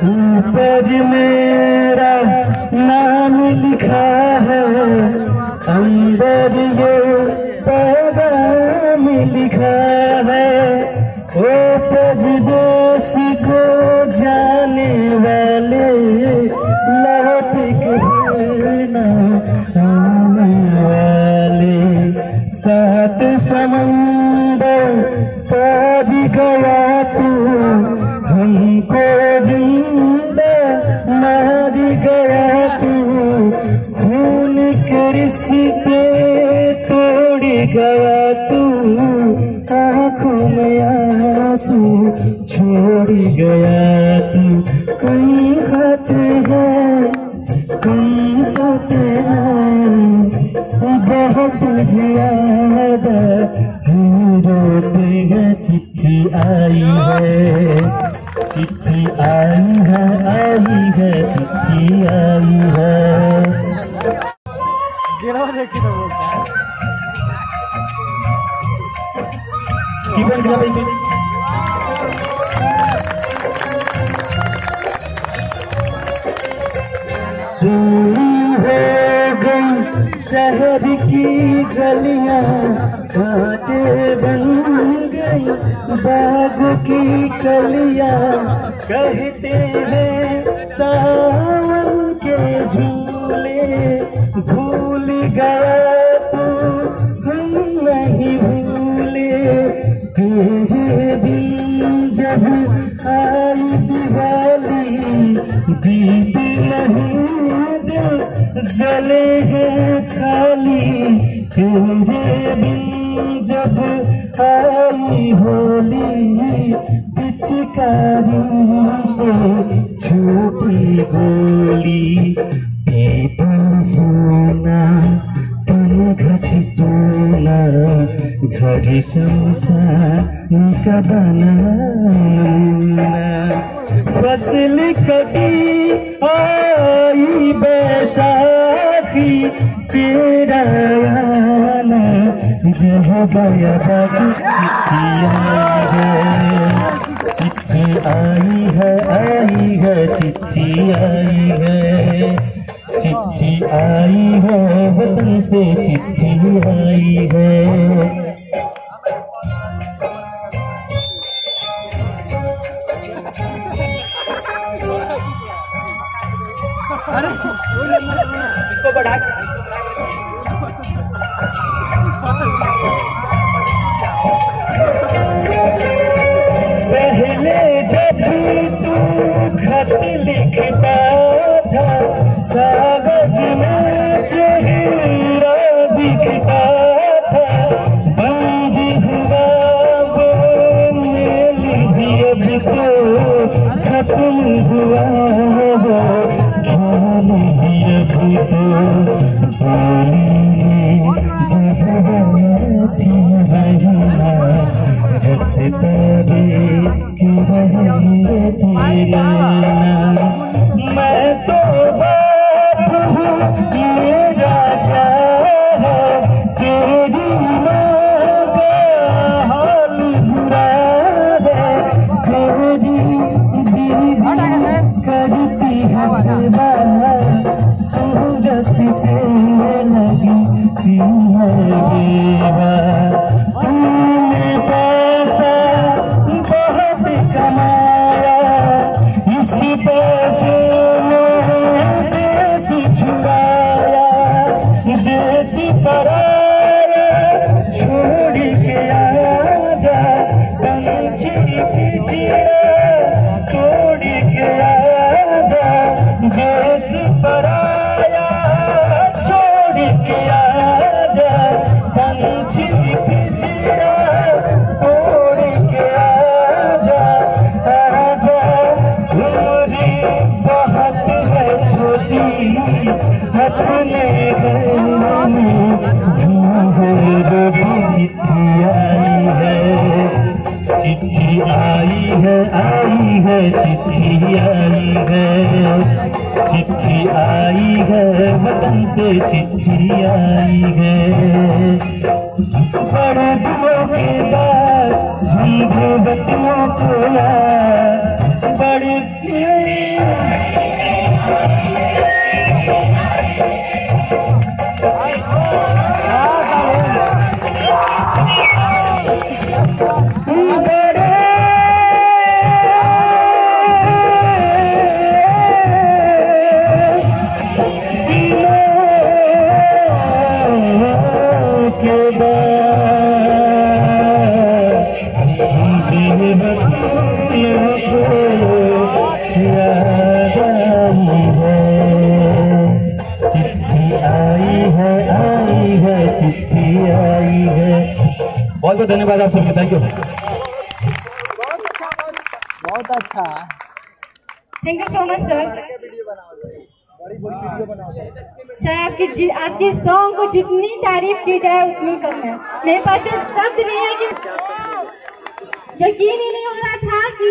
ऊपर मेरा नाम लिखा है, अंदर ये पैगाम लिखा है। ओ परदेश को जाने वाले लौट के न आने वाले, सात समंदर पार गया तू, हमको जिंदा मार गया तू, खून के रिश्ते तोड़ गया तू, आँखों में आंसू छोड़ गया तू। कहीं खाते हैं कहीं सोते हैं, बहुत ज्यादा रोते हैं। चिट्ठी आई है, चिट्ठी आई है, चिट्ठी आई है। सुनी हो गई शहर की गलियां, कांटे बन गई बाग की कलियां। कहते हैं सावन के झूले, भूल गया तू हम नहीं भूले। तेरे दिन जब आई दिवाली, दीप नहीं दिल जले हैं खाली। तेरे बिन जब आई होली, पिचकारी से छूटी गोली। पेपर सोना तन घटी सोना, घर शमशान का बनाना। फसल कटी आई बैसाखी, तेरा आना रह गया बाकी। चिट्ठी आई है, चिट्ठी आई है, चिट्ठी आई है, वतन से चिट्ठी आई है। इसको बढ़ा पहले जब तू खत लिखता था, कागज में चेहरा दिखता था। बंद हुआ वो मेल भी अब तो खत्म हुआ वो ख्याल भी अब तो। जब थी बहिना हंसता कि रही तेरा, मैं तो बाप हूँ मेरा क्या है, तेरी माँ का हाल बुरा है। तेरी दीदी करती हंसदा, सूरज दोस्ती से लगी थी है बेवा। तूने पैसा बहुत कमाया, इसी पैसे में देश छुड़ाया, देश पराया छोड़ के आजा, पंछी की चिड़ा तोड़ के आजा, देश पराया छोड़ के आजा, पंछी की चिड़ा तोड़ के आजा, आजा। उम्री बहुत है छोटी, अपने घर में चिट्ठी आई है, चिट्ठी आई है, चिट्ठी आई है, चिट्ठी आई है, वतन से चिट्ठी आई है। बड़े दिनों के बाद हम दो बच्चों को याद, बड़े बहुत बहुत धन्यवाद आप सबके, थैंक यू। बहुत अच्छा, thank you so much sir. Sir आपके सॉन्ग को जितनी तारीफ की जाए उतनी कम है। मेरे पास शब्द नहीं है कि यकीन ही नहीं हो रहा था कि